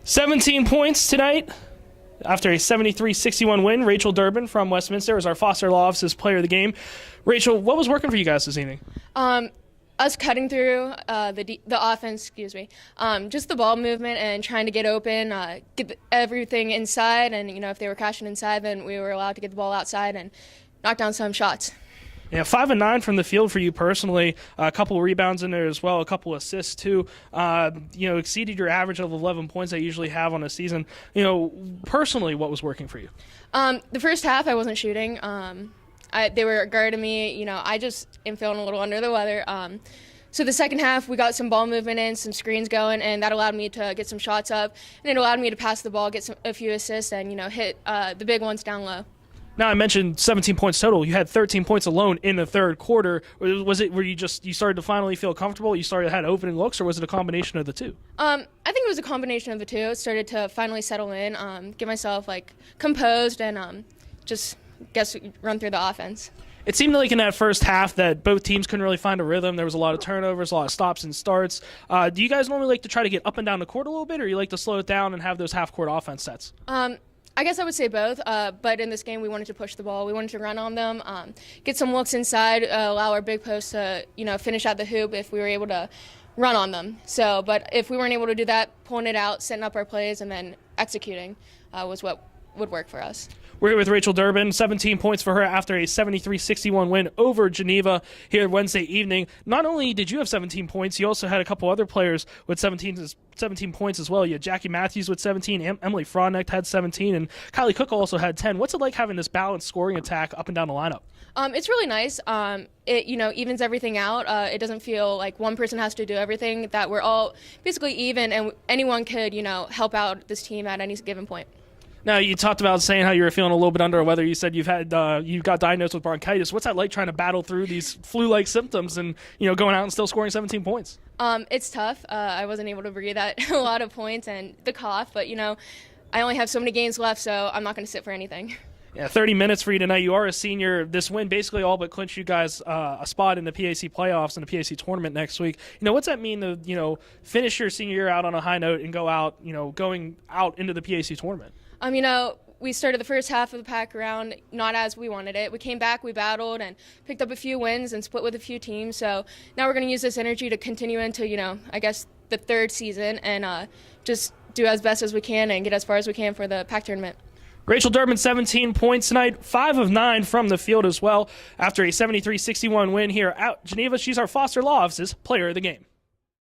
17 points tonight after a 73-61 win. Rachel Durbin from Westminster is our Foster Law Office's player of the game. Rachel, what was working for you guys this evening? Us cutting through the offense, just the ball movement and trying to get open, get everything inside, and if they were crashing inside, then we were allowed to get the ball outside and knock down some shots. Yeah, 5 of 9 from the field for you personally. A couple of rebounds in there as well, a couple of assists too. Exceeded your average of 11 points that you usually have on a season. Personally, what was working for you? The first half, I wasn't shooting. They were guarding me. I just am feeling a little under the weather. So the second half, we got some ball movement in, some screens going, and that allowed me to get some shots up, and it allowed me to pass the ball, get a few assists, and hit the big ones down low. Now, I mentioned 17 points total. You had 13 points alone in the third quarter. Was it where you started to finally feel comfortable? You had opening looks, or was it a combination of the two? I think it was a combination of the two. It started to finally settle in, get myself composed, and run through the offense. It seemed like in that first half that both teams couldn't really find a rhythm. There was a lot of turnovers, a lot of stops and starts. Do you guys normally like to try to get up and down the court a little bit, or you like to slow it down and have those half-court offense sets? I guess I would say both, but in this game we wanted to push the ball. We wanted to run on them, get some looks inside, allow our big post to finish at the hoop if we were able to run on them. But if we weren't able to do that, pulling it out, setting up our plays, and then executing was what would work for us. We're here with Rachel Durbin, 17 points for her after a 73-61 win over Geneva here Wednesday evening. Not only did you have 17 points, you also had a couple other players with 17 points as well. You had Jackie Matthews with 17, Emily Fronecht had 17, and Kylie Cook also had 10. What's it like having this balanced scoring attack up and down the lineup? It's really nice. It evens everything out. It doesn't feel like one person has to do everything, that we're all basically even, and anyone could help out this team at any given point. Now, you talked about saying how you were feeling a little bit under the weather. You said you got diagnosed with bronchitis. What's that like trying to battle through these flu-like symptoms and going out and still scoring 17 points? It's tough. I wasn't able to breathe at a lot of points and the cough, but I only have so many games left, so I'm not going to sit for anything. Yeah, 30 minutes for you tonight. You are a senior. This win basically all but clinched you guys a spot in the PAC playoffs and the PAC tournament next week. What's that mean to finish your senior year out on a high note and go out, going out into the PAC tournament? We started the first half of the PAC round not as we wanted it. We came back, we battled, and picked up a few wins and split with a few teams. So now we're going to use this energy to continue into, the third season and just do as best as we can and get as far as we can for the PAC tournament. Rachel Durbin, 17 points tonight, 5 of 9 from the field as well. After a 73-61 win here at Geneva, she's our Foster Law Office's player of the game.